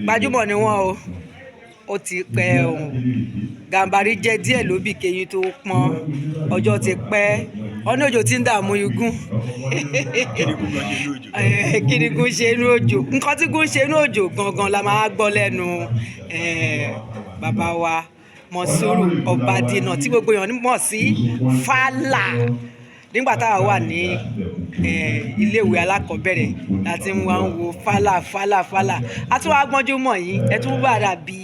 gbajúmọ̀ ni wọ́n o ó ti pẹ́ o Gàmbàrí jẹ́ díẹ̀ lóbì kẹyìn tó pọ́n ọjọ́ ti pẹ́ ọ̀nà òjò tí ń dààmú igún kí ni gún ṣe inú òjò nǹkan tí gún ṣe inú òjò gangan la máa gbọ́ lẹ́nu bàbá wa Monsuru Ọbádínà tí gbogbo èèyàn mọ̀ sí Fálà nígbà táwa wà ní iléèwé alákọ̀ọ́bẹ̀rẹ̀ láti wá ń wo Fálà a tún wá gbọ́njú mọ̀ yín ẹ tún bá dà bí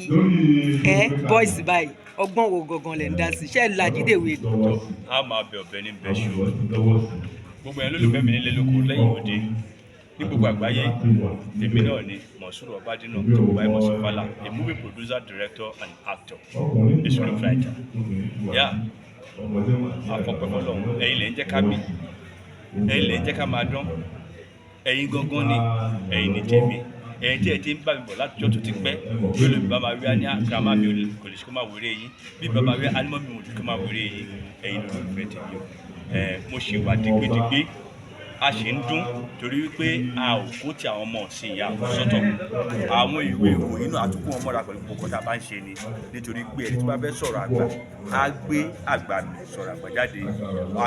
boys báyìí ọgbọ́n wo gangan lẹ̀ ń dá sí ṣé làjídèwé. a máa bẹ ọbẹ ní bẹ ṣù gbogbo yẹn lólùfẹ́ mi nílé lóko lẹ́yìn òde ní gbogbo àgbáyé èmi náà ni Monsuru Ọbádínà tó bá yẹn Monsuru Fálà a movie producer director and actor a scriptwriter àfọ̀pẹ̀fọ̀lọ́ ẹ̀yin lè ń jẹ́ ká bí ẹ̀yin lè ń jẹ́ ká máa dán ẹ̀yin gangan ni ẹ̀yin ní tèmi ẹ̀yin tí ẹ ti ń bá mi bọ̀ láti jọ́ tó ti pẹ́ bí olùbí bá máa rí á ní àkàràmá mi kò lè ṣe kó máa wéré yín bí bàbá rí ánímọ́ mi ò lè kó máa wéré yín ẹ̀yin ló ń fẹ́ tèmi o mo ṣe wà digbidigbi a ṣe ń dún torí wípé a ò kó ti àwọn ọmọ ọ̀sìn ìyá sọ́tọ̀ àwọn ìwé ìròyìn náà àtúkù wọn mọ́ra pẹ̀lú gbogbo tá a bá ń ṣe ni nítorí pé ẹni tó bá fẹ́ sọ̀rọ̀ àgbà á gbé àgbà mi sọ̀rọ̀ àgbà jáde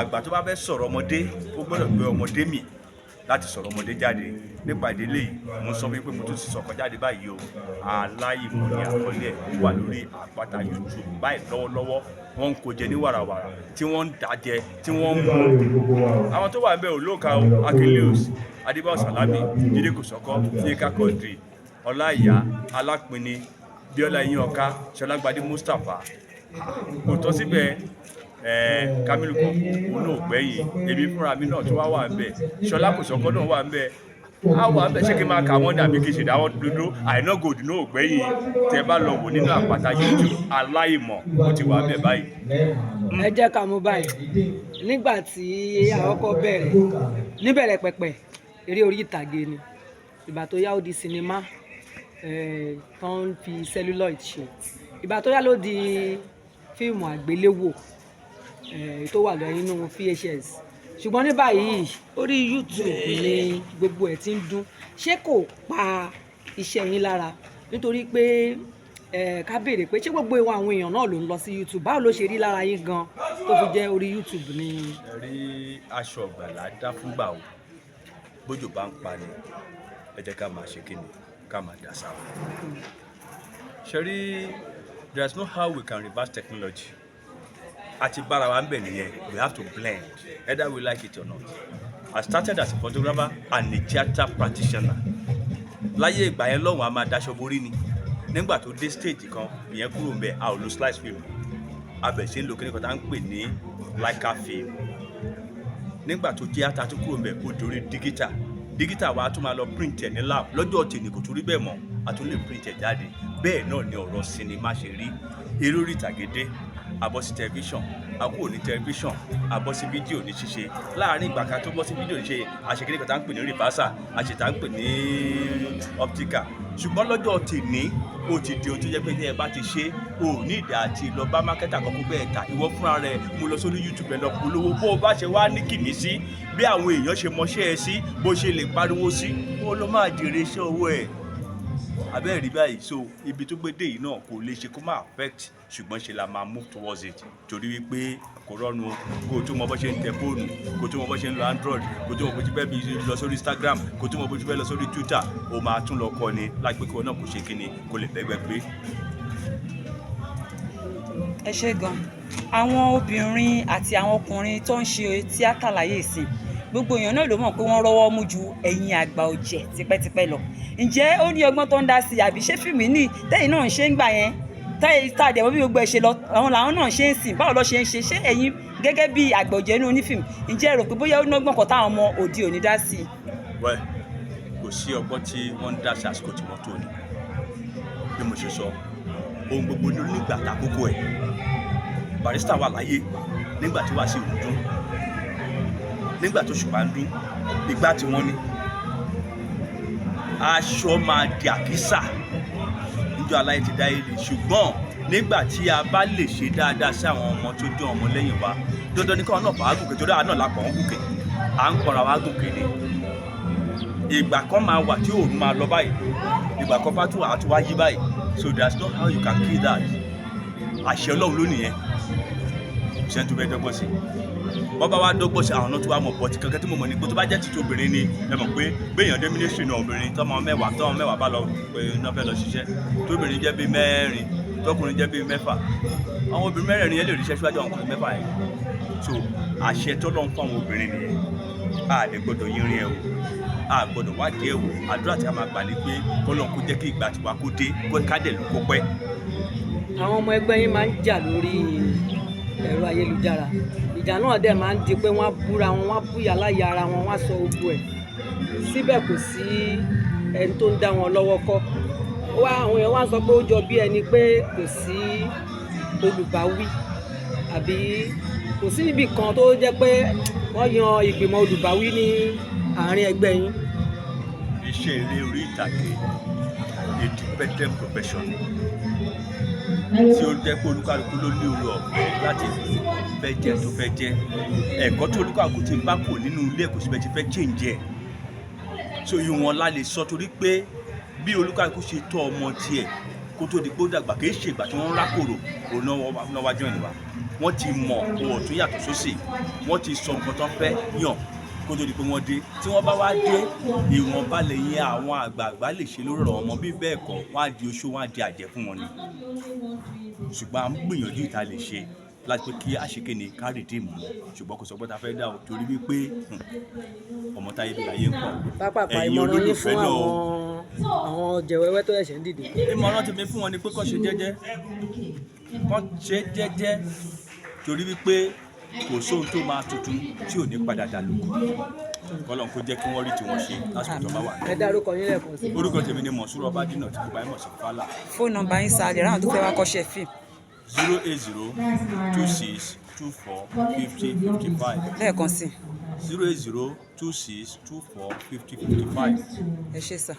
àgbà tó bá fẹ́ sọ̀rọ̀ ọmọdé ó gbọ́dọ̀ gbé ọmọdé mì láti sọ̀rọ̀ ọmọdé jáde nípa ìdílé yìí mo sọ wípé mo tún ti sọ̀kọ̀ jáde báyìí o Aláìmọ̀ ni àkọlé ẹ̀ wà lórí àpáta YouTube báyìí lọ́wọ́lọ́wọ́ wọ́n ń kó jẹ ní wàràwàrà tí wọ́n ń dàjẹ tí wọ́n ń mú àwọn tó wà ń bẹ olóòka o Achilles Adébáyọ̀ Sàlámì Jídé Kòsọ́kọ́ Yínká Quadri Ọláìyá Alápinni Bíọ́lá Ìyànká Ṣọlágbadé Mustapha kò tọ́ síbẹ̀ Kamilu Kọ̀ọ̀kọ̀ òun náà gbẹ̀yìn èmi fúnra mi náà tó wà ń bẹ Ṣọlá Kòsọ́kọ́ náà wà ń bẹ àwọn àbẹ ṣé kí n máa kà wọ́n dàbí kí n ṣèdáwọ́ dúdú Àìná Gold náà ò gbẹ̀yìn tẹ bá lọ wò nínú àpáta YouTube Aláìmọ̀ ó ti wà bẹ́ẹ̀ báyìí. ẹ jẹ́ ká mú báyìí nígbà tí àkọ́kọ́ bẹ̀rẹ̀ níbẹ̀rẹ̀ pẹ̀pẹ̀ eré orí ìtàgé ni ìgbà tó yá ó di sinimá tó ń fi celluloid ṣe ìgbà tó yá ló di fíìmù àgbéléwò tó wà lọ nínú VHS ṣùgbọ́n ní báyìí orí YouTube ni gbogbo ẹ̀ ti ń dún ṣé kò pa iṣẹ́ yín lára nítorí pé ká béèrè pé ṣé gbogbo ìwà àwọn èèyàn náà ló ń lọ sí YouTube báwo ló ṣe rí lára yín gan tó fi jẹ́ orí YouTube ni. ẹ rí aṣọ ọ̀gbàlà dá fúngbà o bójú bá ń pa ni ẹ jẹ́ ká máa ṣe kí ni ká máa dà sáà ṣe rí there is no how we can reverse technology àti bára wa ń bẹ̀ nìyẹn we have to blend either we like it or not. I started as a photographer and a theatre practitioner. Láyé ìgbà yẹn lọ́hùn a máa daṣọ borí ni nígbà tó dé stage kan ìyẹn kúrò ń bẹ̀ a ò lo slice film abẹ̀ ṣe ń lo kíní kan tá ń pè ní Leica film nígbà tó jẹ́ ata tó kúrò ń bẹ̀ ó dorí digital wa tún máa lọ print ẹ̀ ní lab lọ́jọ́ tèmi kò tún rí bẹ́ẹ̀ mọ́ a tún lè print ẹ̀ jáde bẹ́ẹ̀ náà ni ọ̀rọ̀ sinimá ṣe rí eré orí ìtàgédé àbọ̀ sí tẹlifíṣàn àkúrò ní tẹlifíṣàn àbọ̀ sí fídíò ní ṣíṣe láàrin ìgbà kan tó bọ́ sí fídíò ní ṣe àṣekéré kan tá ń pè ní rìbásà àṣetà ń pè ní optical ṣùgbọ́n lọ́jọ́ tèmi ó ti di ohun tó jẹ́ pé tí ẹ bá ti ṣe ò ní ìdá àti lọ bá mákẹ́tà kan kó bẹ́ẹ̀ ta ìwọ fúnra rẹ̀ mo lọ sórí YouTube ẹ lọ polówó bó o bá ṣe wá ní kìmí sí bí àwọn èèyàn ṣe mọṣẹ́ ẹ sí bó ṣe lè pariwo sí ó lọ máa jèrè iṣẹ́ owó ẹ̀ abẹ́ẹ̀ rí báyìí so ibi tó gbé dé yìí náà kò lè ṣe kó má affect ṣùgbọ́n ṣe la máa move towards it torí wípé kò rọrùn kó tó mọ bó ṣe ń tẹ fóònù kó tó mọ bó ṣe ń lo Android kó tó mọ bó ṣe fẹ́ bí lọ sórí Instagram kó tó mọ bó ṣe fẹ́ lọ sórí Twitter ó máa tún lọ kọ́ ni láti pé kí wọn náà kò ṣe kíni kó lè bẹ́gbẹ́ pé. ẹ ṣé gan àwọn obìnrin àti àwọn ọkùnrin tó ń ṣe tíátà láyé ìsìn gbogbo èèyàn náà ló mọ̀ pé wọ́n rọ́wọ́ mú ju ẹ̀yìn àgbà ọ̀jẹ̀ tipẹ́tipẹ́ lọ ǹjẹ́ ó ní ọgbọ́n tó ń dá sí àbí ṣé fíìmù ní tẹ́yìn náà ń ṣe ń gbà yẹn tá àdẹ̀wọ́ bí gbogbo ẹ̀ ṣe lọ àwọn làwọn náà ṣe ń sìn báwo lọ ṣe ń ṣe ṣé ẹ̀yin gẹ́gẹ́ bí àgbà ọ̀jẹ̀ inú onífíìmù ǹjẹ́ ẹ rò pé bóyá ó ní ọgbọ́n kan táwọn ọmọ òde òní dá sí i. wẹ́ẹ̀ kò sí ọgbọ́n tí wọ́n ń dá sí àsìkò tí wọ́n tó ni bí mo ṣe sọ ohun gbogbo ní nígbà àkókò ẹ̀ Barrister wà láyé nígbà tí wàá sí ìlú dún nígbà tó ṣùpá ń dún ìgbà tí wọ́n ní aṣọ máa di àkísà níjọ́ aláyé ti dá ilé ṣùgbọ́n nígbà tí a bá lè ṣe dáadáa sí àwọn ọmọ tó jẹ́ ọmọ lẹ́yìn wa dandan ní káwọn náà bá gòkè torí àwọn náà lápá wọn gòkè à ń kọra wa gòkè ni ìgbà kan máa wà tí òòrùn máa lọ báyìí ìgbà kan bá tún wá yí báyìí so that's not how you can kill that. Àṣẹ Ọlọ́run ló nìyẹn ṣe tó fẹ́ dọ́gbọ́n sí bọ́bá wa dọ́gbọ́n sí àwọn náà tó wá mọ̀ bọ́tí kankan tí mo mọ̀ ní pé tó bá jẹ́ títí obìnrin ni ẹ mọ̀ pé gbéyàn dé mínísírì náà obìnrin tọ́mọ mẹ́wàá bá lọ pé iná fẹ́ lọ ṣiṣẹ́ tóbìnrin jẹ́ bíi 4 tọkùnrin jẹ́ bíi 6 àwọn obìnrin 4 yẹn lè ríṣẹ́ síwájú àwọn ọkùnrin 6 yẹn so àṣẹ tọ́lọ́run fún àwọn obìnrin nìyẹn a lè gbọ́dọ̀ yínrín ẹ̀ o a gbọ́dọ̀ wádìí ẹ̀ o àdúrà tí a máa gbà ní pé kọ́lọ́run kó jẹ́ kí ìgbà tiwa kó dé kádẹ̀ ló kó pẹ́. Àwọn ọmọ ẹgbẹ́ yín máa ń jà lórí ẹ̀rọ ayélujára ìjà náà dẹ̀ máa ń di pé wọ́n á búra wọn wọ́n á búyà láyà ara wọn wọ́n á sọ gbogbo ẹ̀ síbẹ̀ kò sí ẹni tó ń dá wọn lọ́wọ́ kọ́ àwọn èèyàn wá sọ pé ó jọ bí ẹni pé kò sí olùbáwí àbí kò sí ibì kan tó jẹ́ pé wọ́n yan ìgbìmọ̀ olùbáwí ní àárín ẹgbẹ́ yín. Iṣẹ́ eré orí ìtàgé independent profession tí ó jẹ́ pé olúkálùkù ló ní oore ọ̀fẹ́ láti fẹ́ jẹ́ tó fẹ́ jẹ́ ẹ̀kọ́ tó olúkálùkù ti bá kò nínú ilé ẹ̀kọ́ síbẹ̀ ti fẹ́ change ẹ̀ so ìwọ̀n la lè sọ torí pé bí olúkálùkù ṣe tọ́ ọmọ tiẹ̀ kó tó di pé ó dàgbà kì í ṣe ìgbà tí wọ́n ń rákòrò òun náà wájú ìwà wọ́n ti mọ ohun ọ̀tún yàtọ̀ sósì wọ́n ti sọ nǹkan tó fẹ́ yàn kó tó di pé wọ́n dé tí wọ́n bá wá dé ìwọ̀nba lè yẹn àwọn àgbààgbà lè ṣe lórí ọ̀rọ̀ ọmọ bí bẹ́ẹ̀ kọ́ wọ́n á di oṣó wọ́n á di àjẹ́ fún wọn ni ṣùgbọ́n à ń gbìyànjú ìta lè ṣe láti pé kí àṣekéne ká rìdíìmù ṣùgbọ́n kò sọ pé ta fẹ́ dá o torí wípé ọmọ táyé bí láyé ń pọ̀ pápápá ìmọ̀ràn yín fún àwọn jẹ̀wẹ́wẹ́ tó ẹ̀ṣẹ̀ ń dìde. ìmọ̀ràn tèmi fún wọn ni pé kó ṣe jẹ́jẹ́ torí wípé kò sóhun tó máa tuntun tí ò ní padà dà lóko kọ́lọ́n kó jẹ́ kí wọ́n rí tí wọ́n ṣe lásìkò tó bá wà. ẹ dárúkọ yín lẹ́ẹ̀kan sí. orúkọ tèmi ni Mọ̀súrù Ọbádínà tí gbogbo ayé mọ̀ sí Fálà. fóònù nọ́mbà yín sáà lè ráhùn tó fẹ́ wá kọ́ṣẹ́ fíìmù. 08026245055. lẹ́ẹ̀kan sí. 08026245055. ẹ ṣé sà.